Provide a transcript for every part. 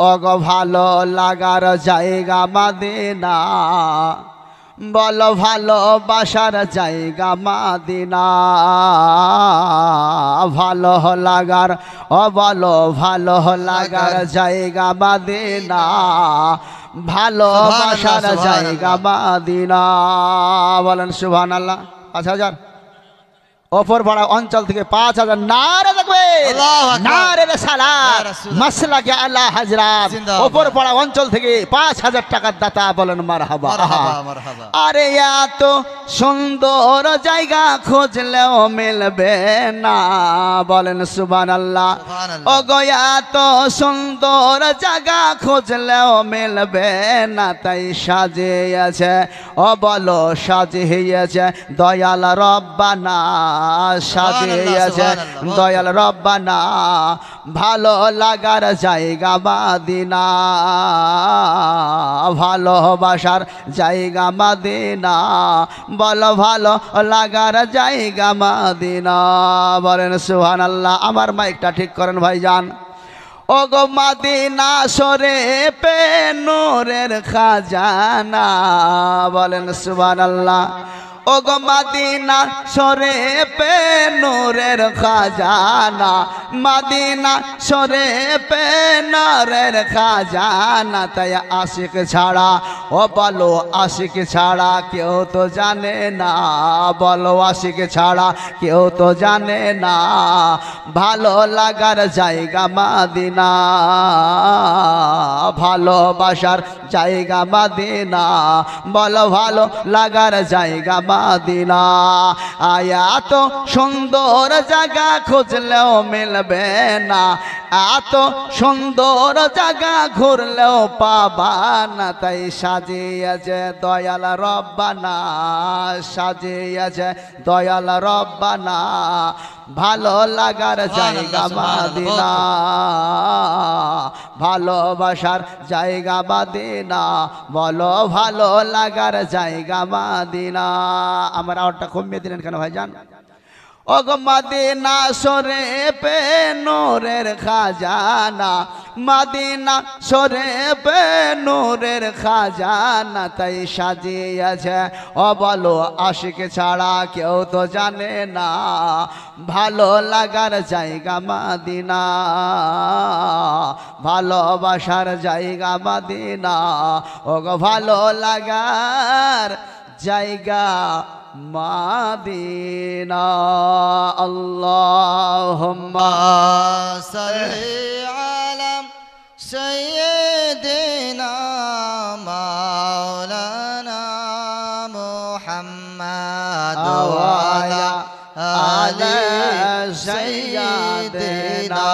ওগো ভালো লাগার জায়গা মদিনা, বলো ভালোবাসার জায়গা মদিনা। ভালো লাগার বলো ভালো লাগার জায়গা মদিনা, ভালোবাসার জায়গা মদিনা। বলেন সুবহানাল্লাহ। 5000 অপর পাড়া অঞ্চল থেকে 5000 নারে দেখবে, নারে রিসালাত, মাসলাকে আলা হযরত। অপর পাড়া অঞ্চল থেকে 5000 টাকার দাতা, বলেন মারহাবা। আরে এত সুন্দর জায়গা খুঁজলেও মিলবে না, বলেন সুবহানাল্লাহ। ওগো এত সুন্দর জায়গা খুঁজলেও মিলবে না, তাই সাজিয়েছে ও বলো সাজিয়েছে দয়াল রব্বানা, সাজিয়েছে দয়াল রব্বানা। ভালো লাগার জায়গা মদিনা, ভালোবাসার জায়গা মদিনা, বলো ভালো লাগার জায়গা মদিনা। বলেন সুবহানাল্লাহ। আমার মাইকটা ঠিক করেন ভাইজান। ওগো মদিনা শরীফে নূরের খাজানা, বলেন সুবহানাল্লাহ। ওগো মদিনা শরীফে নূরের খাজানা, মদিনা শরীফে নূরের খাজানা। তাই আশিক ছাড়া ও বলো আশিক ছাড়া কেউ তো জানে না, বলো আশিক ছাড়া কেউ তো জানে না। ভালো লাগার জায়গা মদিনা, ভালোবাসার জায়গা মদিনা, বলো ভালো লাগার জায়গা মদিনা। এত সুন্দর জায়গা খুঁজলেও মিলবে না, এত সুন্দর জায়গা ঘুরলেও পাবা না। তাই সাজিয়েছে দয়াল রব্বানা, সাজিয়েছে দয়াল রব্বানা, ভালো লাগার জায়গা মদিনা, ভালোবাসার জায়গা মদিনা, বলো ভালো লাগার জায়গা মদিনা। আমরা ওটা কমিয়ে দিলেন কেন ভাইজান? ওগো মদিনা শরীফে নূরের খাজানা, মদিনা শরীফে নূরের খাজানা। তাই সাজিয়েছে ও বলো আশিক ছাড়া কেউ তো জানে না, ভালো লাগার জায়গা মদিনা, ভালোবাসার জায়গা মদিনা, ওগো ভালো লাগার জায়গা মদিনা। আল্লাহুম্মা সাল্লি আলা সাইয়্যিদিনা মাওলানা মুহাম্মাদ ওয়া আলা আলি সাইয়্যিদিনা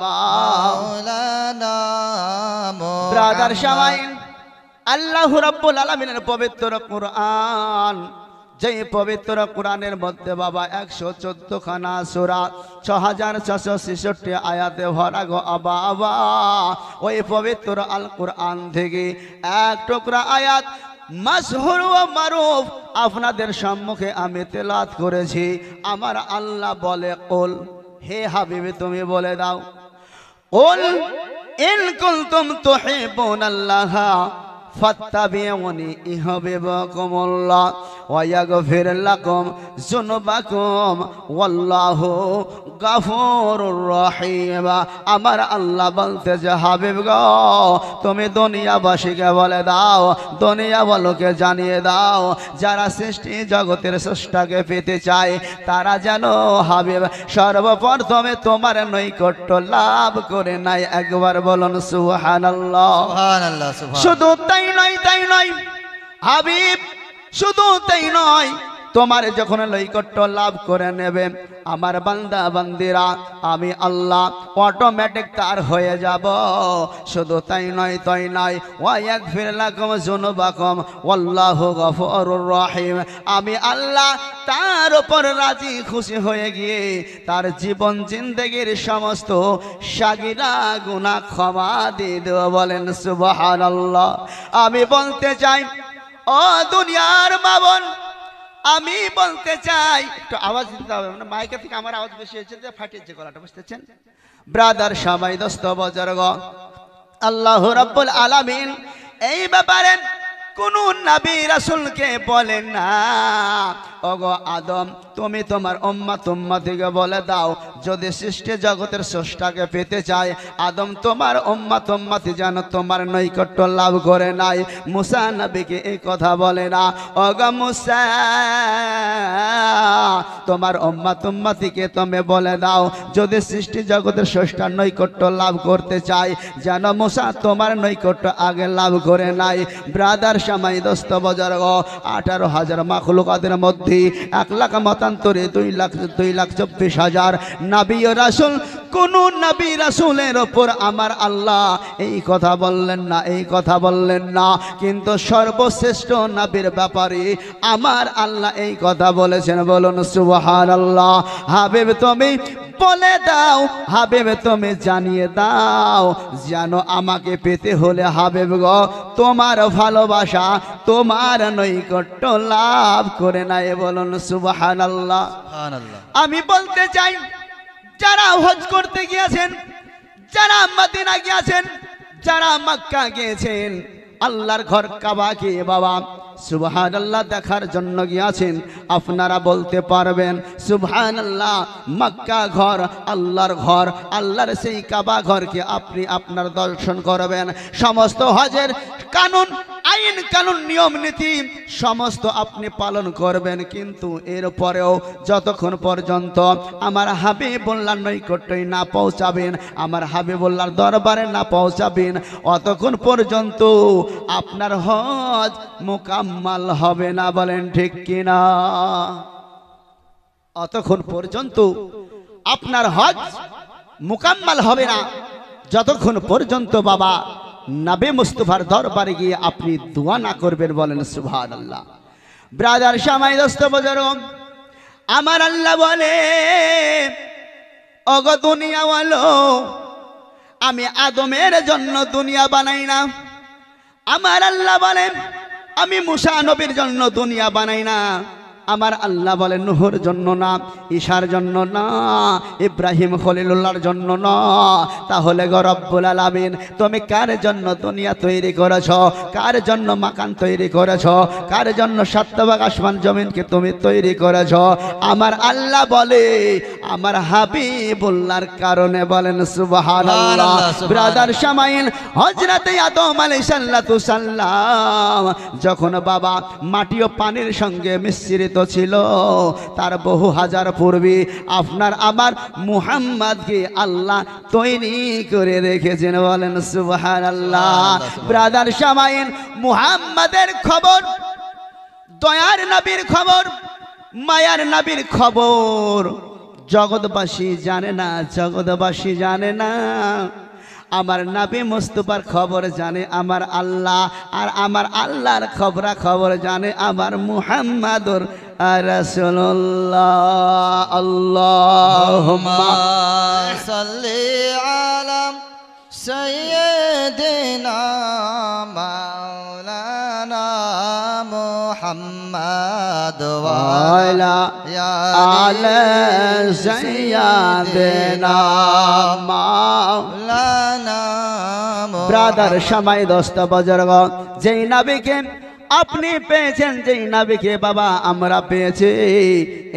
মাওলানা। ব্রাদার শামাইন, আল্লাহ রাব্বুল আলামিনের পবিত্র কুরআন, যেই পবিত্র কোরআনের মধ্যে বাবা 114 খানা সূরা, 6666 আয়াতে ভরা গো বাবা। ওই পবিত্র আল কোরআন থেকে এক টুকরা আয়াত মাশহুর ও মারুফ আপনাদের সম্মুখে আমি তেলাওয়াত করেছি। আমার আল্লাহ বলে, কুল, হে হাবিবি তুমি বলে দাও, কুল ইন কুনতুম তুহিব্বুনাল্লাহ ফাত্তাবিউনি ইউহিব্বুকুমুল্লাহ ওয়া ইয়াগফির লাকুম যুনুবাকুম ওয়াল্লাহু গাফুরুর রহিম। আমার আল্লাহ বলতে যে হাবিব গো, তুমি দুনিয়াবাসীকে বলে দাও, দুনিয়াওয়ালাকে জানিয়ে দাও, যারা সৃষ্টি জগতের স্রষ্টাকে পেতে চায় তারা যেন হাবিব সর্বপ্রথমে তোমার নৈকট্য লাভ করে নাই। একবার বলুন সুবহানাল্লাহ। সুবহানাল্লাহ। শুধু তাই নয়, তাই নয় হাবিব, শুধু তাই নয়, তোমার যখন নৈকট্য লাভ করে নেবে আমার বান্দা বান্দিরা, আমি আল্লাহ অটোমেটিক তার হয়ে যাব। শুধু তাই নয়, তাই নয়, ওয়া ইয়াগফির লাকুম যুনুবাকুম ওয়াল্লাহু গফুরুর রহিম। আমি আল্লাহ তার উপর রাজি খুশি হয়ে গিয়ে তার জীবন জিন্দেগির সমস্ত সাগিরা গুনাহ ক্ষমা দিয়ে দেব। বলেন সুবহানাল্লাহ। আমি বলতে চাই ও দুনিয়ার বাবন, আমি বলতে চাই, একটু আওয়াজ দিতে হবে, মানে মাইকে থেকে আমার আওয়াজ বেশি হয়েছে যে ফাটিয়েছে গলাটা, বুঝতেছেন? ব্রাদার সবাই দোস্ত বজর্গ, আল্লাহ রাব্বুল আলামিন এই ব্যাপারে কোন নবী রাসূলকে বলেন না, ওগো আদম তুমি তোমার উম্মতকে বলে দাও, যদি সৃষ্টি জগতের স্রষ্টাকে পেতে চায়, আদম তোমার উম্মতি যেন তোমার নৈকট্য লাভ করে নাই। মুসা নবীকে এই কথা বলে না, ওগো মুসা তোমার উম্মতিকে তুমি বলে দাও, যদি সৃষ্টি জগতের স্রষ্টার নৈকট্য লাভ করতে চায়, যেন মুসা তোমার নৈকট্য আগে লাভ করে নাই। ব্রাদার সামাই দোস্ত বুজুর্গ, 18,000 মাখলুকাতের মধ্যে 1 লাখ মতান্তরে 2,24,000 নবী ও রাসূল, কোন নবী রাসূলের উপর আমার আল্লাহ এই কথা বললেন না, এই কথা বললেন না। কিন্তু সর্বশ্রেষ্ঠ নবীর ব্যাপারে আমার আল্লাহ এই কথা বলেছেন। বলুন সুবহানাল্লাহ। হাবিব তুমি বলে দাও, হাবিব তুমি জানিয়ে দাও, যেন আমাকে পেতে হলে হাবিব গো তোমার ভালোবাসা, তোমার নৈকট্য লাভ করে নাই। বলুন সুবহানাল্লাহ। সুবহানাল্লাহ। আমি বলতে চাই, যারা হজ করতে গিয়েছেন, যারা মদিনা গিয়েছেন, যারা মক্কা গিয়েছেন, আল্লাহর ঘর কাবাকে বাবা সুবহানাল্লাহ দেখার জন্য গিয়েছেন, আপনারা বলতে পারবেন সুবহানাল্লাহ, মক্কা ঘর আল্লাহর ঘর, আল্লাহর সেই কাবা ঘরকে আপনি আপনার দর্শন করবেন। সমস্ত হজের কানুন, আইন কানুন, নিয়ম নীতি সমস্ত আপনি পালন করবেন, কিন্তু এরপরেও যতক্ষণ পর্যন্ত আমার হাবিবুল্লাহর নৈকট্যই না পৌঁছাবেন, আমার হাবিবুল্লাহর দরবারে না পৌঁছাবেন, অতক্ষণ পর্যন্ত আপনার হজ মুকাম্মাল হবে না। বলেন ঠিক কিনা? অতক্ষণ পর্যন্ত আপনার হজ মুকাম্মাল হবে না, যতক্ষণ পর্যন্ত বাবা নবী মুস্তাফার দরবারে গিয়ে আপনি দোয়া না করবেন। বলেন সুবহানাল্লাহ। ব্রাদার সামাই দোস্ত বুজুর্গ, আমার আল্লাহ বলে, ওগো দুনিয়া ওয়ালো, আমি আদমের জন্য দুনিয়া বানাই না। আমার আল্লাহ বলেন, আমি মুসা নবীর জন্য দুনিয়া বানাই না। আমার আল্লাহ বলেন, নূহের জন্য না, ঈসার জন্য না, ইব্রাহিম খলিলুল্লাহর জন্য না। তাহলে গো রব্বুল আলামিন তুমি কার জন্য দুনিয়া তৈরি করেছ? কার জন্য মাকান তৈরি করেছ? কার জন্য সাতভাগ আসমান জমিনকে তুমি তৈরি করেছ? আমার আল্লাহ বলে, আমার হাবিবুল্লাহর কারণে। বলেন সুবহানাল্লাহ। ব্রাদার সামাইন, হযরতে আদম আলাইহিস সালাম যখন বাবা মাটি ও পানির সঙ্গে মিশ্রিত ছিল, তার বহু হাজার পূর্বে আপনার আমার মুহাম্মদকে আল্লাহ তৈরি করে রেখেছেন। বলেন সুবহানাল্লাহ। ব্রাদার সামাইন, মুহাম্মাদের খবর, দয়ার নবীর খবর, মায়ার নবীর খবর জগৎবাসী জানে না, জগৎবাসী জানে না। আমার নবী মুস্তাফার খবর জানে আমার আল্লাহ, আর আমার আল্লাহর খবর জানে আমার মুহাম্মাদুর রাসূলুল্লাহ। আল্লাহুম্মা সাল্লি আলা সাইয়্যিদিনা মাওলানা মুহাম্মাদ ওয়া আলা আলি সাইয়্যিদিনা মাওলানা। ব্রাদার সামাই দোস্ত বুজুর্গ, যেই নবীকে আপনি পেয়েছেন, যেই নবীকে বাবা আমরা পেয়েছি,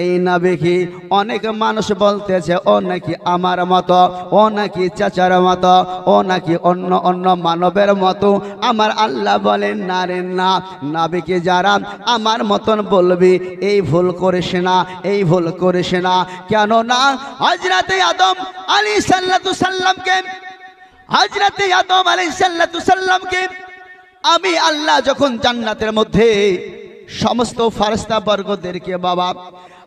এই নবীকে অনেক মানুষ বলতেছে ও নাকি আমার মতো, ও নাকি চাচার মতো, ও নাকি অন্য অন্য মানবের মতো। আমার আল্লাহ বলেন না রে না, নবীকে যারা আমার মতন বলবি এই ভুল করিস না, এই ভুল করিস না। কেন না হযরতে আদম আলাইহিস সালামকে, হযরতে আদম আলাইহিস সালামকে আমি আল্লাহ যখন জান্নাতের মধ্যে সমস্ত ফারেস্তা বর্গদেরকে বাবা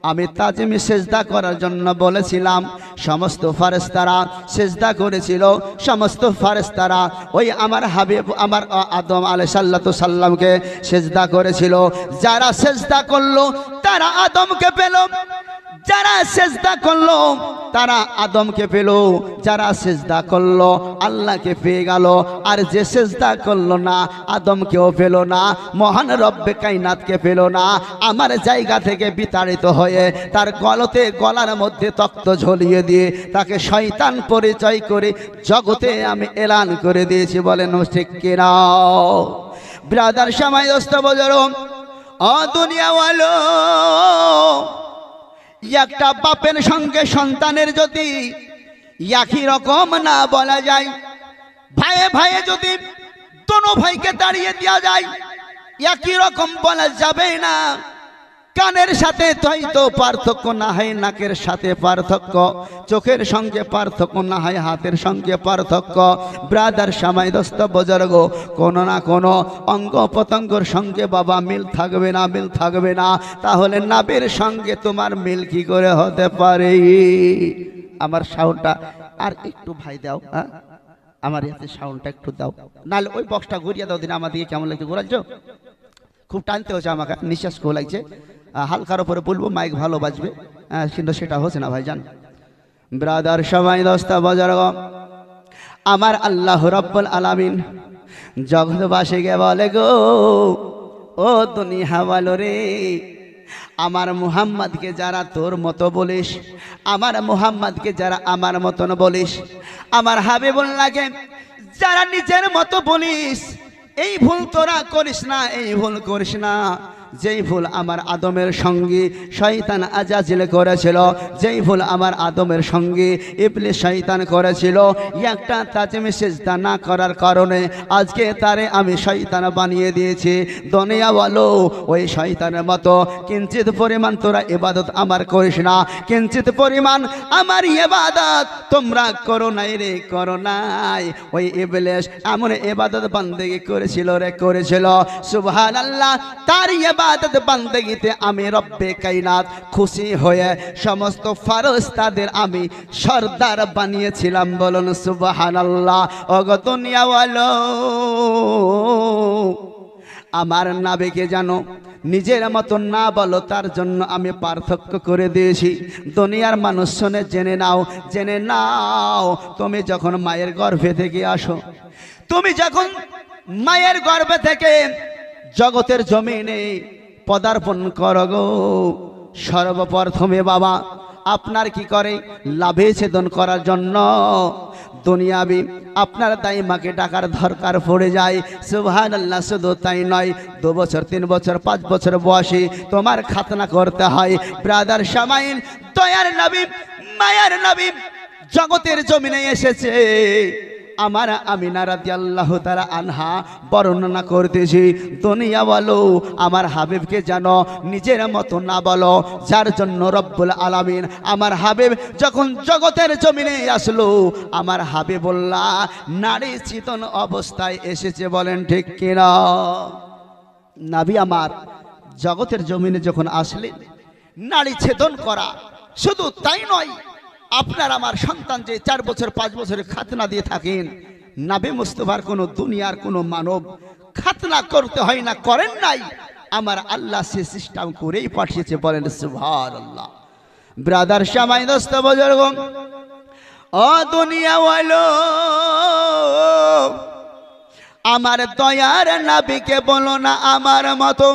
আমি তাজিমি সেজদা করার জন্য বলেছিলাম, সমস্ত ফারেস্তারা সেজদা করেছিল। সমস্ত ফারেস্তারা ওই আমার হাবিব আমার আদম আলাইহিস সালামকে সেজদা করেছিল। যারা সেজদা করলো তারা আদমকে পেল, যারা সেজদা করলো তারা আদমকে পেল, যারা সেজদা করলো আল্লাহকে পেয়ে গেল, আর যে সেজদা করলো না আদমকেও পেল না, মহান রব্বে কায়নাতকে পেল না। আমার জায়গা থেকে বিতাড়িত হয়ে তার গলার মধ্যে তক্ত ঝুলিয়ে দিয়ে তাকে শয়তান পরিচয় করে জগতে আমি এলান করে দিয়েছি। বলেন ঠিক কিনা? ব্রাদার সময় দোস্ত বুজুর্গ, ও দুনিয়াওয়ালো, একটা বাপের সঙ্গে সন্তানের যদি একই রকম না বলা যায়, ভাইয়ে ভাইয়ে যদি দোনো ভাইকে দাঁড়িয়ে দেওয়া যায়, একই রকম বলা যাবে না। কানের সাথে হয়তো পার্থক্য না হয়, নাকের সাথে পার্থক্য, চোখের সঙ্গে পার্থক্য না হয়, হাতের সঙ্গে পার্থক্য। ব্রাদার সময় দোস্ত বুজুর্গ, কোনো না কোনো অঙ্গ প্রত্যঙ্গর সঙ্গে বাবা মিল থাকবে না, মিল থাকবে না। তাহলে নাবের সঙ্গে তোমার মিল কি করে হতে পারে? আমার সাউন্ডটা আর একটু ভাই দাও, হ্যাঁ আমার হাতে সাউন্ডটা একটু দাও, নাহলে ওই বক্সটা ঘুরিয়ে দাও দিন। আমার দিকে কেমন লাগছে ঘোরাচ্ছ? খুব টানতে হচ্ছে আমাকে, নিঃশ্বাস খুব লাগছে। হালকার ওপরে বলবো মাইক ভালো বাজবে, কিন্তু সেটা হচ্ছে না ভাইজান। ব্রাদার সবাই দস্তা বুজুর্গ, আমার আল্লাহ রাব্বুল আলামিন জগৎবাসীকে বলে গো, ও দুনিয়া বলো রে, আমার মুহাম্মদকে যারা তোর মতো বলিস, আমার মুহাম্মদকে যারা আমার মতন বলিস, আমার হাবিবুল্লাহকে যারা নিজের মতো বলিস, এই ভুল তোরা করিস না, এই ভুল করিস না। যেই ভুল আমার আদমের সঙ্গী শয়তান আজাজিল করেছিল, যেই ভুল আমার আদমের সঙ্গী ইবলিস শয়তান করেছিল, একটা তাজমে সেজদা না করার কারণে আজকে তারে আমি শয়তান বানিয়ে দিয়েছি। দুনিয়া বলো, ওই শয়তানের মতো কিঞ্চিত পরিমাণ তোরা ইবাদত আমার করিস না, কিঞ্চিত পরিমাণ আমার ইবাদত তোমরা করো নাই রে, করো নাই। ওই ইবলিস এমন ইবাদত বান্দেগি করেছিল রে, করেছিল। সুবহানাল্লাহ, তার ইবাদত বান্দেগিতে আমি রব্বে কায়নাত খুশি হয়ে সমস্ত ফেরেশতাদের আমি সরদার বানিয়েছিলাম। বলুন সুবহানাল্লাহ। ওগো দুনিয়াওয়ালো, আমার নাবিকে জানো নিজের মতো না বলো, তার জন্য আমি পার্থক্য করে দিয়েছি। দুনিয়ার মানুষ শুনে জেনে নাও, জেনে নাও। তুমি যখন মায়ের গর্ভে থেকে আসো, তুমি যখন মায়ের গর্ভে থেকে জগতের জমিনে পদার্পণ করো গো, সর্বপ্রথমে বাবা আপনার কি করে লাভে ছেদন করার জন্য দুনিয়াবি আপনার দাই মাকে ডাকার দরকার পড়ে যায়। সুবহানাল্লাহ, শুধু তাই নয়, 2 বছর 3 বছর 5 বছর বয়সে তোমার খাতনা করতে হয়। ব্রাদার সামাইন, দয়ার নবী মায়ার নবী জগতের জমিনে এসেছে। আমার আমিনা রাদিয়াল্লাহু তাআলা আনহা বর্ণনা করতেছি, দুনিয়া বলো আমার হাবিবকে জানো নিজের মতো না বলো, যার জন্য রব্বুল আলামিন আমার হাবিব যখন জগতের জমিনে আসলো, আমার হাবিবুল্লাহ নারী চিতন অবস্থায় এসেছে। বলেন ঠিক কিনা? নবী আমার জগতের জমিনে যখন আসলেন, নারী ছেদন করা, শুধু তাই নয়, আপনার আমার সন্তান যে 4 বছর 5 বছরের খাতনা দিয়ে থাকেন, নবী মুস্তাফার কোনো দুনিয়ার কোনো মানব খাতনা করতে হয় না, করেন নাই। আমার আল্লাহ সে সিস্টেম করেই পাঠিয়েছে। বলেন সুবহানাল্লাহ। ব্রাদার সামাই দোস্ত বুজুর্গ, ও দুনিয়া ওয়ালো, আমার দয়ার নবীকে বলো না আমার মতো।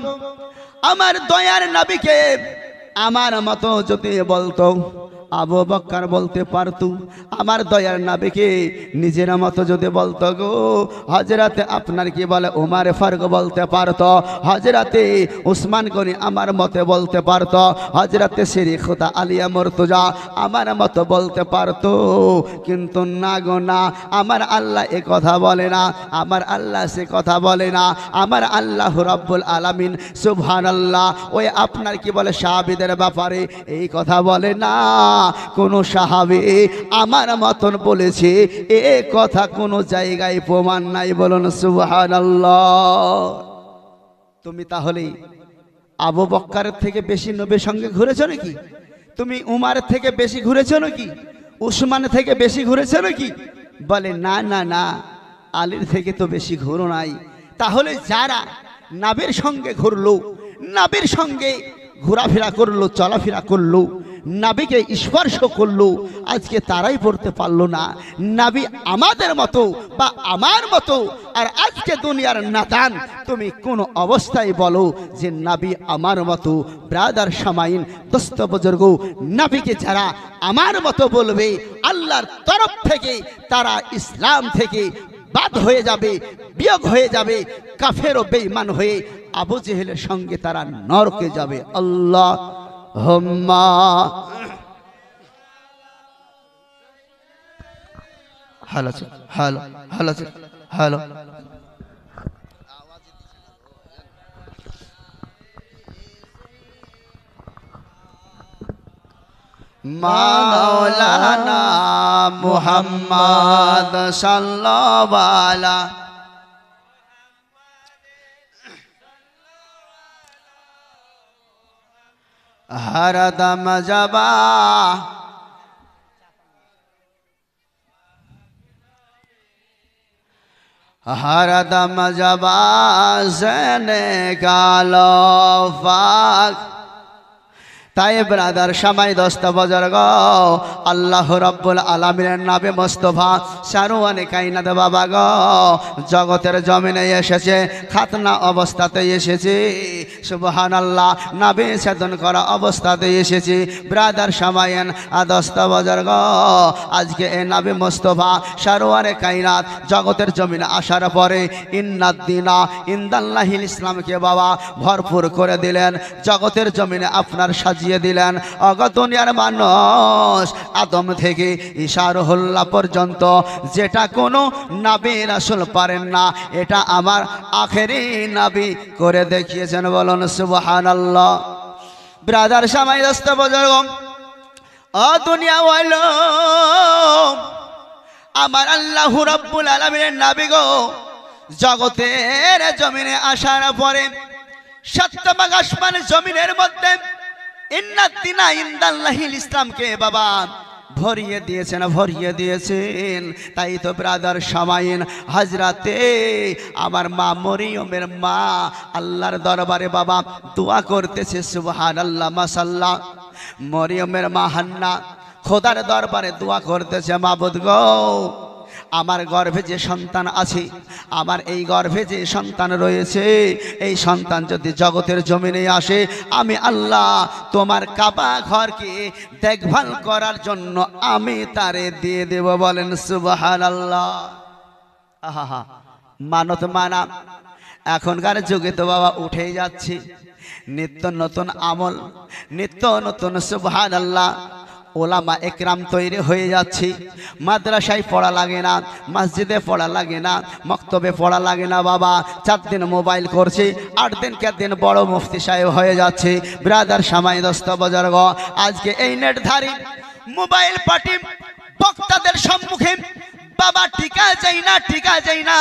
আমার দয়ার নবীকে আমার মতো যদি বলতো, আবু বকর বলতে পারতো। আমার দয়ার নবীকে নিজের মতো যদি বলতো গো, হযরতে আপনার কি বলে ওমর ফারুক বলতে পারতো, হযরতে উসমান গনি আমার মতে বলতে পারতো, হযরতে শরীফুতা আলিয়া মুর্তজা আমার মতো বলতে পারতো। কিন্তু না গো না, আমার আল্লাহ এ কথা বলে না, আমার আল্লাহ সে কথা বলে না। আমার আল্লাহ রাব্বুল আলামিন সুবহানাল্লাহ ওই আপনার কি বলে সাহাবীদের ব্যাপারে এই কথা বলে না। কোন সাহাবী আমার মতন বলেছে এ কথা কোন জায়গায় প্রমাণ নাই। বলুন সুবহানাল্লাহ। তুমি তাহলে আবু বকরের থেকে বেশি নবীর সঙ্গে ঘুরেছো নাকি? তুমি উমারের থেকে বেশি ঘুরেছো নাকি? উসমানের থেকে বেশি ঘুরেছো নাকি? বলে না না না, আলীর থেকে তো বেশি ঘুরো নাই। তাহলে যারা নবীর সঙ্গে ঘুরলো, নবীর সঙ্গে ঘোরাফেরা করলো, চলাফেরা করলো, নাবিকে স্পর্শ করলো, আজকে তারাই পড়তে পারলো না। নাবি আমাদের মতো বা আমার মতো, আর আজকে দুনিয়ার নাদান তুমি কোন অবস্থায় বলো যে নাবি আমার মতো? ব্রাদার সামাইন, দোস্ত বুজুর্গ, নাবিকে যারা আমার মতো বলবে আল্লাহর তরফ থেকে তারা ইসলাম থেকে বাদ হয়ে যাবে, বিয়োগ হয়ে যাবে, কাফের ও বেঈমান হয়ে আবু জেহেলের সঙ্গে তারা নরকে যাবে। আল্লাহ হুম্মা। Hello hello hello hello. মাওলানা মুহাম্মদ সাল্লাল্লাহু আলাইহি হরদম জবা হরদম জবা জনে গালো ফাক। তাই ব্রাদার সামাই দোস্ত বুজুর্গ, আল্লাহ রাব্বুল আলামিনের নবী মুস্তাফা শাহরওয়ানে কায়নাত বাবা গো জগতের জমিনে এসেছে, খাতনা অবস্থাতে এসেছে, সুবহানাল্লাহ, নবী সাধন করা অবস্থাতে এসেছে। ব্রাদার সামাইন দোস্ত বুজুর্গ, আজকে এই নবী মুস্তাফা শাহরওয়ানে কায়নাত জগতের জমিনে আসার পরে ইন্নাদ দিনা ইনদাল্লাহিল ইসলামকে বাবা ভরপুর করে দিলেন, জগতের জমিনে আপনার সাজিয়ে দিলেন। অগত দুনিয়ার মানুষ আদম থেকে ঈসা রুহুল্লাহ পর্যন্ত যেটা কোনো নবী রাসূল পারেন না, এটা আমার আখেরি নবী করে দেখিয়েছেন। বলুন সুবহানাল্লাহ। ব্রাদার সামাই দোস্ত বুজুর্গ, ও দুনিয়া ওয়ালো, আমার আল্লাহ রাব্বুল আলামিনের নবী গো জগতের জমিনে আসার পরে সপ্তম আসমান জমিনের মধ্যে ইন্নাদ দিনা ইনদাল্লাহিল ইসলামকে বাবা ভরিয়ে দিয়েছেন, ভরিয়ে দিয়েছেন। তাই তো ব্রাদার সামাইন হযরতে আমার মা মরিয়মের মা আল্লাহর দরবারে বাবা দোয়া করতেছে, সুবহানাল্লাহ, মাশাআল্লাহ। মরিয়মের মা হান্না খোদার দরবারে দোয়া করতেছে, মাবুদ গো আমার গর্ভে যে সন্তান আছে, আমার এই গর্ভে যে সন্তান রয়েছে, এই সন্তান যদি জগতের জমিনে আসে, আমি আল্লাহ তোমার কাবা ঘরকে দেখভাল করার জন্য আমি তারে দিয়ে দেব। বলেন সুবহানাল্লাহ। আহা, মানত মানা এখনকার যুগে তো বাবা উঠেই যাচ্ছে, নিত্য নতুন আমল, নিত্য নতুন সুবহানাল্লাহ ওলামা একরাম তৈরি হয়ে যাচ্ছে। মাদ্রাসায় পড়া লাগে না, মসজিদে পড়া লাগে না, মক্তবে পড়া লাগে না বাবা, 4 দিন মোবাইল করছে, 8 দিন কে দিন বড় মুফতি সাহেব হয়ে যাচ্ছে। ব্রাদার সামাই দোস্ত বুজুর্গ, আজকে এই নেটধারী মোবাইল পার্টি বক্তাদের সম্মুখে বাবা টিকা যায় না, টিকা যায় না।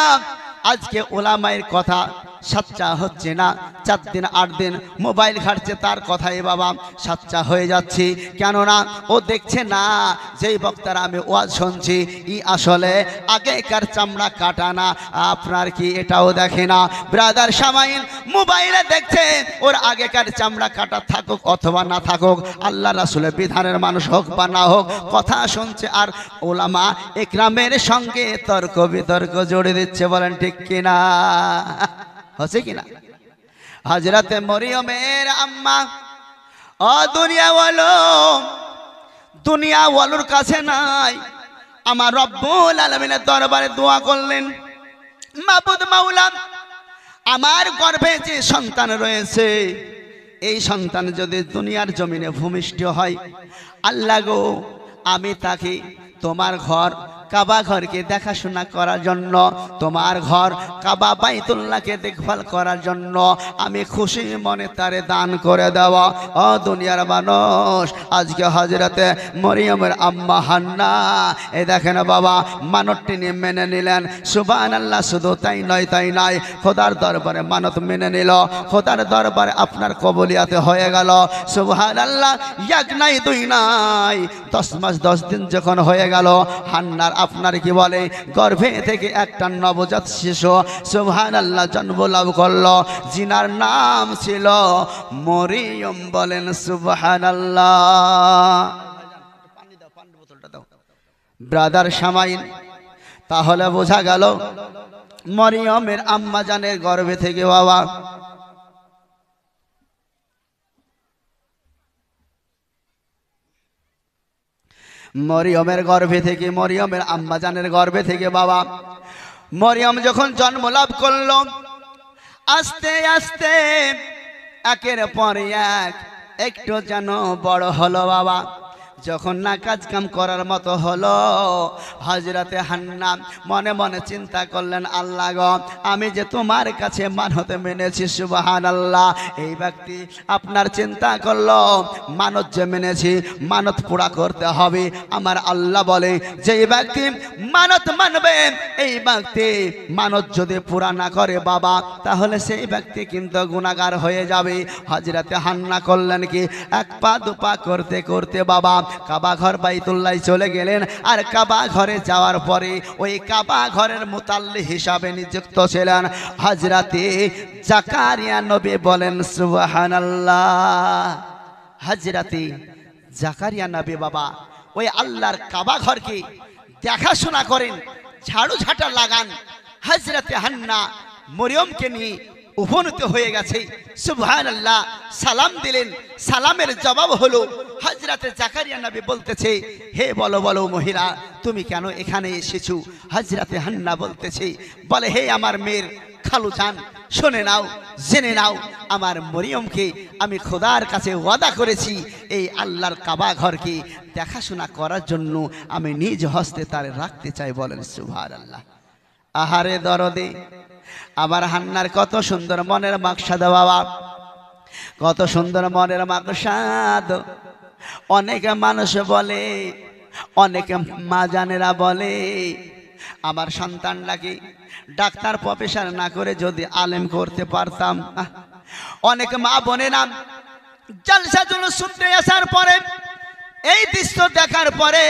আজকে ওলামায়ের কথা সাচ্চা হচ্ছে না, 4 দিন 8 দিন মোবাইল ঘাটছে, তার কথাই বাবা সাচ্চা হয়ে যাচ্ছে। কেননা ও দেখছে না যেই বক্তারা আমি ওয়াজ শুনছি ই আসলে আগেকার চামড়া কাটা না। আপনার কি এটাও দেখে না? ব্রাদার সামাইন মোবাইলে দেখছে ওর আগেকার চামড়া কাটা থাকুক অথবা না থাকুক, আল্লাহ রাসূলের বিধানের মানুষ হোক বা না হোক, কথা শুনছে আর ওলামা একরামের সঙ্গে তর্ক বিতর্ক জড়িয়ে দিচ্ছে। বলেন ঠিক কিনা? হচ্ছে কিনা? হযরতে মরিয়মের আম্মা ও দুনিয়া ওয়ালো, দুনিয়া ওয়ালোর কাছে নাই, আমার রব্বুল আলামিনের দরবারে দোয়া করলেন, মাবুদ মাওলা আমার গর্ভে যে সন্তান রয়েছে, এই সন্তান যদি দুনিয়ার জমিনে ভূমিষ্ঠ হয়, আল্লাহ গো আমি তাকে তোমার ঘর কাবা ঘরকে দেখাশোনা করার জন্য, তোমার ঘর কাবা বাইতুল্লাহকে দেখভাল করার জন্য আমি খুশি মনে তারে দান করে দেওয়া। ও দুনিয়ার মানুষ, আজকে হযরতে মরিয়মের আম্মা হান্না এই দেখেন বাবা মানতটি মেনে নিলেন। সুবহানাল্লাহ। শুধু তাই নয়, তাই নয়, খোদার দরবারে মানত মেনে নিল, খোদার দরবারে আপনার কবুলিয়াতে হয়ে গেল। সুবহানাল্লাহ। 1 নাই 2 নাই, 10 মাস 10 দিন যখন হয়ে গেল, হান্নার আপনার কি বলে গর্ভে থেকে একটা নবজাত শিশু সুবহানাল্লাহ জন্ম লাভ করলো, জিনার নাম ছিল মরিয়ম। বলেন সুবহানাল্লাহ। ব্রাদার সামাইন, তাহলে বোঝা গেল মরিয়মের আম্মা জানের গর্ভে থেকে বাবা মরিয়মের গর্ভে থেকে, মরিয়মের আম্মা জানের গর্ভে থেকে বাবা মরিয়ম যখন জন্ম লাভ করলো, আস্তে আস্তে একের পর এক একটু যেন বড় হলো বাবা। যখন না কাজ কাম করার মতো হলো, হযরতে হান্না মনে মনে চিন্তা করলেন, আল্লাহ গো, আমি যে তোমার কাছে মানত মেনেছি সুবহানাল্লাহ। এই ব্যক্তি আপনার চিন্তা করলো, মানত যে মেনেছি মানত পুরা করতে হবে। আমার আল্লাহ বলে যে ব্যক্তি মানত মানবে, এই ব্যক্তি মানত যদি পুরা না করে বাবা, তাহলে সেই ব্যক্তি কিন্তু গুনাহগার হয়ে যাবে। হযরতে হান্না করলেন কি, এক পা দুপা করতে করতে বাবা কাবা ঘর বাইতুল্লাহ চলে গেলেন। আর কাবা ঘরে যাওয়ার পরে ওই কাবা ঘরের মুতাল্লি হিসাবে নিযুক্ত ছিলেন হযরতে জাকারিয়া নবী। বলেন সুবহানাল্লাহ। হযরতে জাকারিয়া নবী বাবা ওই আল্লাহর কাবা ঘরকে দেখাশোনা করেন, ঝাড়ু ঝাঁটা লাগান। হযরতে হান্না মরিয়মকে নিয়ে উপনীত হয়ে গেছে, সুবহানাল্লাহ। সালাম দিলেন, সালামের জবাব হলো হযরতে জাকারিয়া নবী বলতেছে, হে বলো বলো মহিলা, তুমি কেন এখানে এসেছো? হযরতে হান্না বলতেছে, বলে হে আমার মেয়ের খালু জান, শুনে নাও, জেনে নাও, আমার মরিয়মকে আমি খোদার কাছে ওয়াদা করেছি, এই আল্লাহর কাবা ঘরকে দেখাশোনা করার জন্য আমি নিজ হস্তে তার রাখতে চাই। বলেন সুবহানাল্লাহ। আহারে দরদে আমার হান্নার কত সুন্দর মনের মাকসাদ বাবা, কত সুন্দর মনের মাকসাদ। অনেকে মানুষ বলে, অনেকে মা জানেরা বলে, আমার সন্তানটাকে ডাক্তার প্রফেসর না করে যদি আলেম করতে পারতাম। অনেক মা বোনেরা জলসা জুলুস শুনতে আসার পরে, এই দৃশ্য দেখার পরে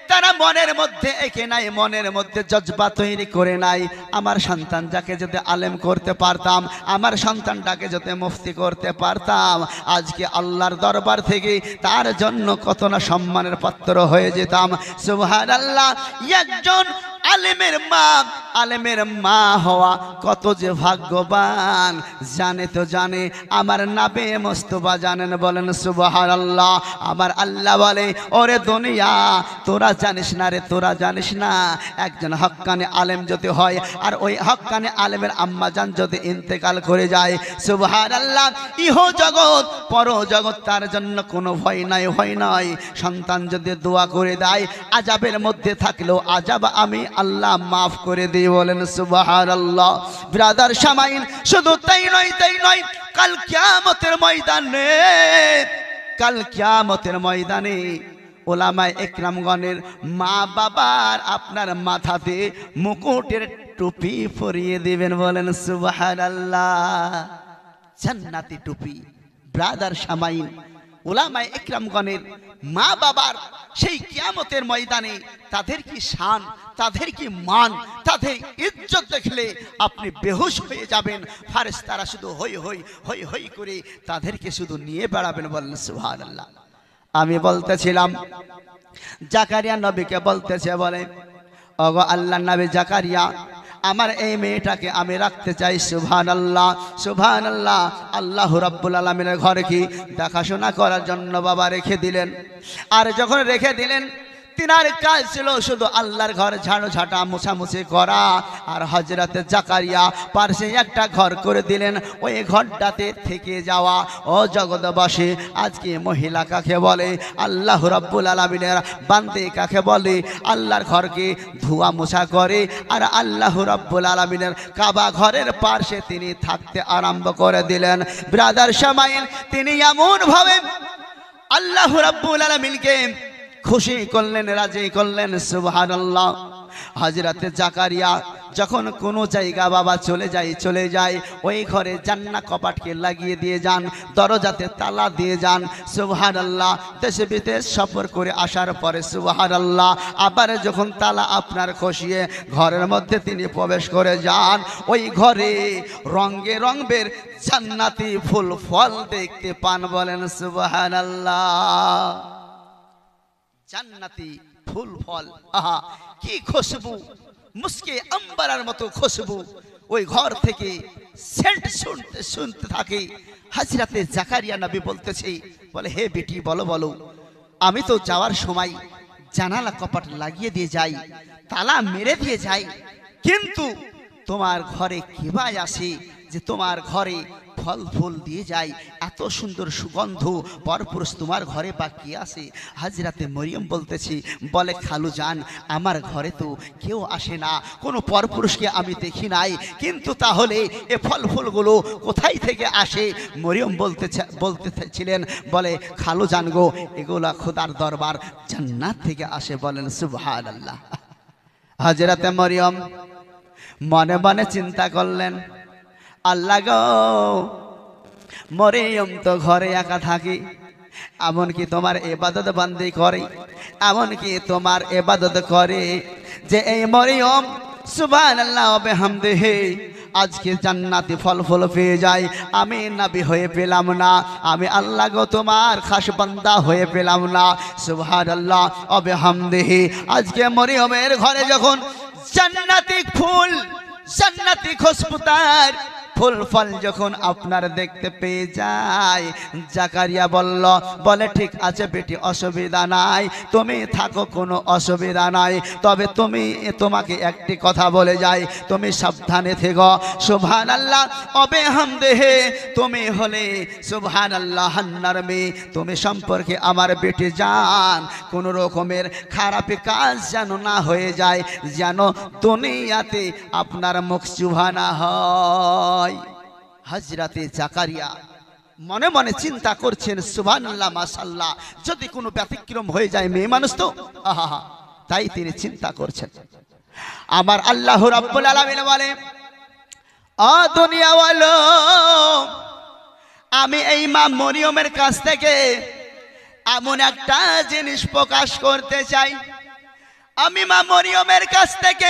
তারা মনের মধ্যে এঁকে নাই, মনের মধ্যে জজবা তৈরি করে নাই, আমার সন্তান যাকে যদি আলেম করতে পারতাম, আমার সন্তানটাকে যদি মুফতি করতে পারতাম, আজকে আল্লাহর দরবার থেকে তার জন্য কত না সম্মানের পাত্র হয়ে যেতাম। সুবহানাল্লাহ। একজন আলেমের মা, আলেমের মা হওয়া কত যে ভাগ্যবান, জানে তো জানে, আমার নাবে মোস্তফা জানেন। বলেন সুবহানাল্লাহ। আমার আল্লাহ বলে, ওরে দুনিয়া তোরা জানিস না রে, তোরা জানিস না, একজন হক্কানি আলেম যদি হয় আর ওই হক্কানি আলেমের আম্মা জান যদি ইন্তেকাল করে যায়, সুবহানাল্লাহ, ইহ জগৎ পর জগৎ তার জন্য কোনো ভয় নাই, ভয় নাই। সন্তান যদি দোয়া করে দেয়, আযাবের মধ্যে থাকলেও আযাব আমি আল্লাহ মাফ করে দিই। বলেন সুবহানাল্লাহ। ব্রাদার সামাইন, শুধু তাই নয়, তাই নয়, কাল কিয়ামতের ময়দানে, কাল কিয়ামতের ময়দানে ওলামায়ে একরামগণের মা বাবার আপনার মাথাতে মুকুটের টুপি পরিয়ে দিবেন। বলেন সুবহানাল্লাহ। জান্নাতি টুপি। ব্রাদার সামাইন, ওলামায়ে একরামগণের মা বাবার সেই কিয়ামতের ময়দানে তাদের কি শান, তাদের কি মান, তাদের ইজ্জত দেখলে আপনি বেহুশ হয়ে যাবেন। ফেরেশতারা শুধু হই হই হই হই করে তাদেরকে শুধু নিয়ে বেড়াবেন। বলেন সুবহানাল্লাহ। আমি বলতেছিলাম জাকারিয়া নবীকে বলতেছে, বলে ওগো আল্লাহর নবী জাকারিয়া, আমার এই মেয়েটাকে আমি রাখতে চাই। সুবহানাল্লাহ, সুবহানাল্লাহ। আল্লাহ রাব্বুল আলামিনের ঘরে কি দেখাশোনা করার জন্য বাবা রেখে দিলেন। আর যখন রেখে দিলেন, তিনার কাজ ছিল শুধু আল্লাহর ঘর ঝাড়ু ঝাঁটা মুছামুছি করা। আর হযরতে জাকারিয়া পাশে একটা ঘর করে দিলেন, ওই ঘরটাতে থেকে যাওয়া। ও জগৎবাসী, আজকে মহিলা কাকে বলে? আল্লাহ রাব্বুল আলামিনের বান্দে কাকে বলে? আল্লাহর ঘরকে ধোয়া মোছা করে আর আল্লাহ রাব্বুল আলামিনের কাবা ঘরের পাশে তিনি থাকতে আরম্ভ করে দিলেন। ব্রাদার সামাইল, তিনি এমন ভাবে আল্লাহ রাব্বুল আলামিনকে খুশি করলেন, রাজি করলেন। সুবহানাল্লাহ। হযরতে জাকারিয়া যখন কোনো জায়গা বাবা চলে যায় ওই ঘরে জান্নাত কপাটকে লাগিয়ে দিয়ে যান, দরজাতে তালা দিয়ে যান। সুবহানাল্লাহ। দেশে বিদেশ সফর করে আসার পরে সুবহানাল্লাহ আবার যখন তালা আপনার খসিয়ে ঘরের মধ্যে তিনি প্রবেশ করে যান, ওই ঘরে রঙে রঙের জান্নাতি ফুল ফল দেখতে পান। বলেন সুবহানাল্লাহ। জান্নাতি ফুল ফল, আহা কি খুশবু, মুস্কে আম্বারার মতো খুশবু ওই ঘর থেকে সেন্ট শুনতে থাকে। হযরতে জাকারিয়া নবী বলতেছে, বলে হে বেটি বলো বলো, আমি তো যাওয়ার সময় জানালা কপাট লাগিয়ে দিয়ে যাই, তালা মেরে দিয়ে যাই, কিন্তু তোমার ঘরে কিভাবে আসে যে তোমার ঘরে ফল ফুল দিয়ে যায়, এত সুন্দর সুগন্ধ পরপুরুষ তোমার ঘরে বাকি আছে? হযরতে মরিয়ম বলতেছি, বলে খালু জান আমার ঘরে তো কেউ আসে না, কোনো পরপুরুষকে আমি দেখি নাই, কিন্তু তাহলে এ ফল ফুলগুলো কোথায় থেকে আসে? মরিয়ম বলতেছিলেন, বলে খালু জান গো, এগুলা খোদার দরবার জান্নাত থেকে আসে। বলেন সুবহানাল্লাহ। হযরতে মরিয়ম মনে মনে চিন্তা করলেন, আল্লাহ গো, মরিয়ম তো ঘরে একা থাকি, এমনকি তোমার ইবাদত বান্দি করে, এমনকি তোমার ইবাদত করে যে এই মরিয়ম সুবহানাল্লাহ ওয়া বিহামদিহি আজকে জান্নাতি ফল ফুল পেয়ে যায়, আমি নবী হয়ে পেলাম না, আমি আল্লাহ গো তোমার খাস বান্দা হয়ে পেলাম না। সুবহানাল্লাহ ওয়া বিহামদিহি আজকে মরিয়মের ঘরে যখন জান্নাতি ফুল, জান্নাতি খুশবুদার ফুল ফল যখন আপনার দেখতে পেয়ে যায়, জাকারিয়া বলে ঠিক আছে বেটি, অসুবিধা নাই, তুমি থাকো, কোনো অসুবিধা নাই, তবে তোমাকে একটি কথা বলে যাই, তুমি সাবধানে থেকো। সুবহানাল্লাহ ওয়া বিহামদিহি তুমি হলে সুবহানাল্লাহ হান্নার মেয়ে, তুমি সম্পর্কে আমার বেটি জান কোন রকমের খারাপ কাজ যেন না হয়ে যায়, যেন দুনিয়াতে আপনার মুখ চুভা না হয়। হযরতে জাকারিয়া মনে মনে চিন্তা করছেন, সুবহানাল্লাহ মাশাআল্লাহ, যদি কোনো ব্যতিক্রম হয়ে যায়, মেয়ে মানুষ তো, আহা, তাই তিনি চিন্তা করছেন। আমার আল্লাহ রাব্বুল আলামিন বলে, ও দুনিয়াওয়ালো, আমি এই মা মরিয়মের কাছ থেকে এমন একটা জিনিস প্রকাশ করতে চাই, আমি মা মরিয়মের কাছ থেকে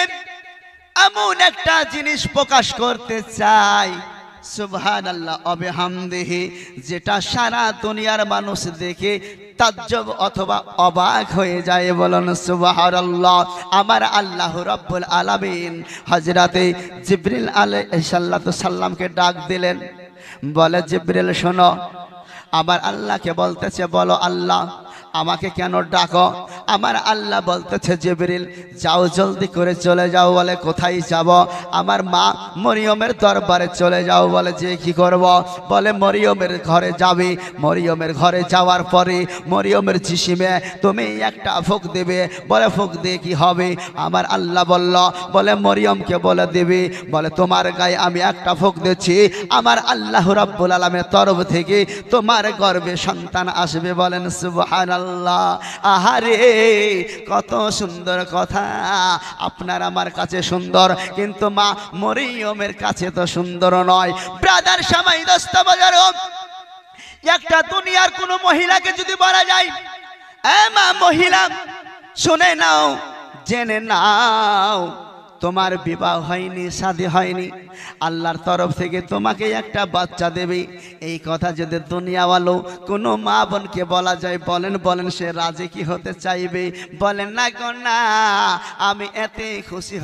এমন একটা জিনিস প্রকাশ করতে চাই, সুবহানাল্লাহ ওয়া বিহামদিহি, যেটা সারা দুনিয়ার মানুষ দেখে তাজ্জব অথবা অবাক হয়ে যায়। বলেন সুবহানাল্লাহ। আমার আল্লাহ রাব্বুল আলামিন হযরতে জিবরিল আলাইহিস সালামকে ডাক দিলেন, বলে জিবরিল শোনো, আমার আল্লাহকে বলতেছে, বলো আল্লাহ আমাকে কেন ডাকো? আমার আল্লাহ বলতেছে, জিবরিল যাও, জলদি করে চলে যাও। বলে কোথায় যাব? আমার মা মরিয়মের দরবারে চলে যাও। বলে যে কি করব? বলে মরিয়মের ঘরে যাবে, মরিয়মের ঘরে যাওয়ার পরে মরিয়মের জিসিমে তুমি একটা ফুঁক দেবে। বলে ফুঁক দিয়ে কি হবে? আমার আল্লাহ বলে মরিয়মকে বলে দেবে, বলে তোমার গায়ে আমি একটা ফুঁক দিচ্ছি, আমার আল্লাহ রাব্বুল আলামিনের তরফ থেকে তোমার গর্ভে সন্তান আসবে। বলেন সুবহানাল্লাহ। আহারে কত সুন্দর কথা, আপনার আমার কাছে সুন্দর, কিন্তু মা মরিয়মের কাছে তো সুন্দর নয়। ব্রাদার সামাই দোস্ত বাজার, একটা দুনিয়ার কোন মহিলাকে যদি বলা যায়, মা মহিলা শুনে নাও, জেনে নাও, তোমার বিবাহ হয়নি, শাদী হয়নি, আল্লাহর তরফ থেকে তোমাকে একটা বাচ্চা দেবে, এই কথা যদি দুনিয়াওয়ালো কোনো মা বোনকে বলা যায়, বলেন সে রাজি কি হতে চাইবে? বলেন না গো না, আমি এতে খুশি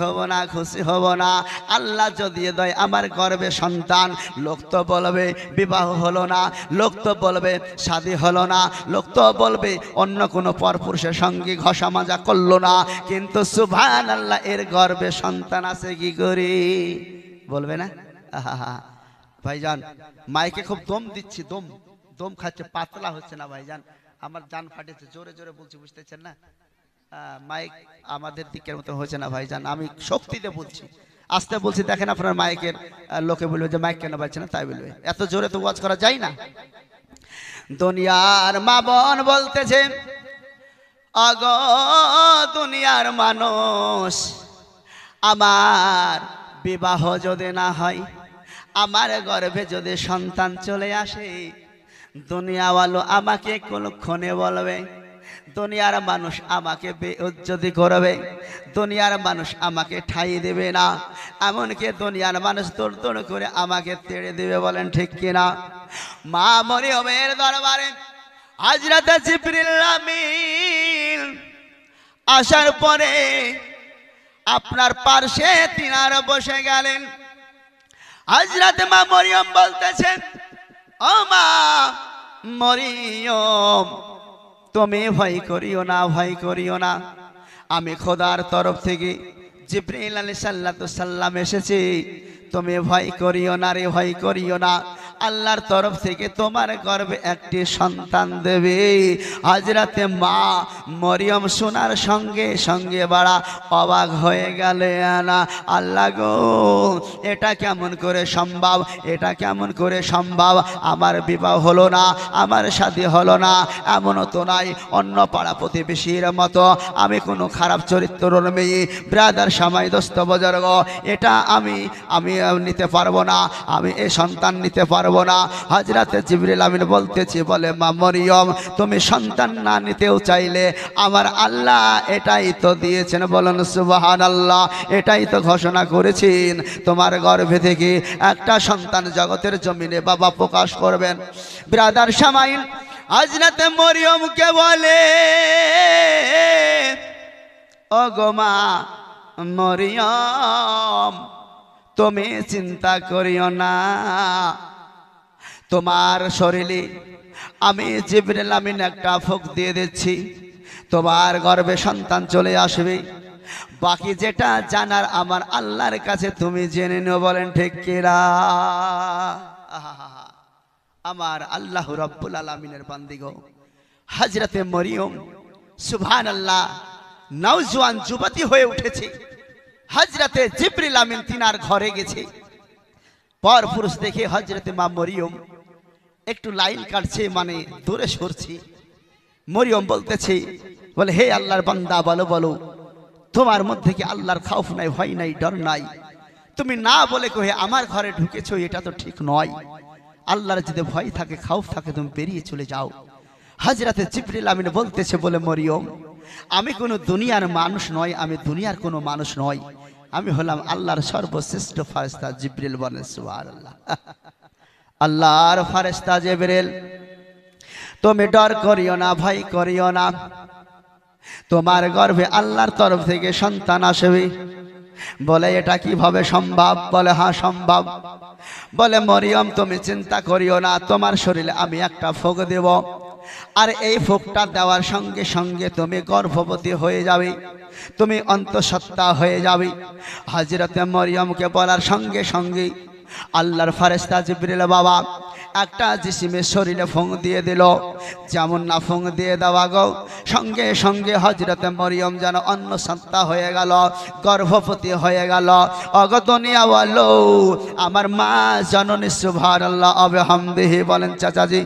হব না। আল্লাহ যদি দেয় আমার গর্ভে সন্তান, লোক তো বলবে বিবাহ হলো না, লোক তো বলবে শাদী হলো না, লোক তো বলবে অন্য কোনো পরপুরুষের সঙ্গে ঘষা মাজা করলো না, কিন্তু সুবহানাল্লাহ এর গর্ভে সন্তান আছে কি করি? বলবে না? ভাইজান মাইকে খুব দম দিচ্ছি, দম খাচ্ছে, পাতলা হচ্ছে না ভাইজান, আমার জান ফাটেছে, জোরে জোরে বলছি, বুঝতেছেন না? মাইক আমাদের দিকের মতো হচ্ছে না ভাইজান, আমি শক্তিতে বলছি, আস্তে বলছি, দেখেন আপনার মাইকের লোকে বলবে যে মাইক কেন বাজছে না, তাই বলবে, এত জোরে তো ওয়াজ করা যায় না। দুনিয়ার মা বোন বলতেছে, আগো দুনিয়ার মানুষ, আমার বিবাহ যদি না হয়, আমার গর্ভে যদি সন্তান চলে আসে, দুনিয়াওয়ালো আমাকে কোনক্ষণে বলবে, দুনিয়ার মানুষ আমাকে বেইজ্জতি করবে, দুনিয়ার মানুষ আমাকে ঠাই দেবে না, এমনকি দুনিয়ার মানুষ দৌড় দৌড় করে আমাকে তেড়ে দেবে। বলেন ঠিক কিনা? মা মরিয়মের দরবারে হযরত জিবরিল আমিন আসার পরে আপনার পার্শ্বে তিনার বসে গেলেন। হযরত মা মরিয়ম বলতেছেন, ও মা মরিয়ম, তুমি ভয় করিও না, ভয় করিও না, আমি খোদার তরফ থেকে জিবরিল আলাইহিস সালাম এসেছি, তুমি ভয় করিও না রে, ভয় করিও না, আল্লাহর তরফ থেকে তোমার গর্ভে একটি সন্তান দেবে। হযরতে মা মরিয়ম শোনার সঙ্গে সঙ্গে বড় অবাক হয়ে গেলেন। আল্লাহ গো, এটা কেমন করে সম্ভব, এটা কেমন করে সম্ভব? আমার বিবাহ হলো না, আমার শাদী হলো না, এমনও তো নাই অন্য পাড়া প্রতিবেশীর মতো আমি কোনো খারাপ চরিত্রের মেয়ে। ব্রাদার সামাই দোস্ত বুজুর্গ, এটা আমি নিতে পারবো না, আমি এই সন্তান নিতে পারবো না। হযরতে জিবরিল আমিন বলতেছি, বলে মা মরিয়ম, তুমি সন্তান না নিতেও চাইলে আমার আল্লাহ এটাই তো দিয়েছেন। বলুন সুবহানাল্লাহ। এটাই তো ঘোষণা করেছেন, তোমার গর্ভে থেকে একটা সন্তান জগতের জমিনে বাবা প্রকাশ করবেন। ব্রাদার সামাইন হযরতে মরিয়মকে বলে, ও গো মা মরিয়ম, তুমি চিন্তা করিও না, তোমার শরীরে আমি জিবরিল আমিন একটা ফুঁক দিয়ে দিচ্ছি, তোমার গর্ভে সন্তান চলে আসবে। বাকি যেটা জানার আমার আল্লাহর কাছে তুমি জেনে নিও। বলেন ঠিক কিনা? আমার আল্লাহ রাব্বুল আলামিনের বান্দিগো, হযরতে মরিয়ম সুবহানাল্লাহ নওজোয়ান যুবতী হয়ে উঠেছে। হযরতে জিবরিল আমিন তিনার ঘরে গেছে, পর পুরুষ দেখে হযরতে মা মরিয়ম একটু লাইন কাটছে, মানে দূরে সরছে। মরিয়ম বলতেছে, বলে হে আল্লাহর বান্দা, বলো বলো, তোমার মধ্যে কি আল্লাহর খাউফ নাই, ভয় নাই, ডর নাই? তুমি না বলে কহে আমার ঘরে ঢুকেছো, এটা তো ঠিক নয়। আল্লাহর যদি ভয় থাকে, খাউফ থাকে, তুমি বেরিয়ে চলে যাও। হযরতে জিবরিল আমিন বলতেছে, বলে মরিয়ম, আমি কোনো দুনিয়ার মানুষ নয়, আমি দুনিয়ার কোনো মানুষ নয়, আমি হলাম আল্লাহর সর্বশ্রেষ্ঠ ফেরেশতা জিবরিল। বলেন সুবহানাল্লাহ। আল্লাহর ফেরেশতা জিবরিল, তুমি ডর করিও না, ভয় করিও না, তোমার গর্ভে আল্লাহর তরফ থেকে সন্তান আসবে। বলে এটা কিভাবে সম্ভব? বলে হ্যাঁ সম্ভব। বলে মরিয়ম, তুমি চিন্তা করিও না, তোমার শরীরে আমি একটা ফুঁক দেব, আর এই ফুঁকটা দেওয়ার সঙ্গে সঙ্গে তুমি গর্ভবতী হয়ে যাবে, তুমি অন্তঃসত্ত্বা হয়ে যাবে। হযরতে মরিয়মকে বলার সঙ্গে সঙ্গে আল্লাহর ফেরেশতা জিবরিল বাবা একটা জিসিমের শরীরে ফুঁক দিয়ে দিল। যেমন না ফুঁক দিয়ে দেওয়া গো, সঙ্গে সঙ্গে হযরতে মরিয়ম যেন অন্তঃসত্ত্বা হয়ে গেল, গর্ভবতী হয়ে গেল। অগদনিয়াওয়ালো আমার মা জননী সুবহানাল্লাহ ওয়া বিহামদিহি। বলেন চাচাজি,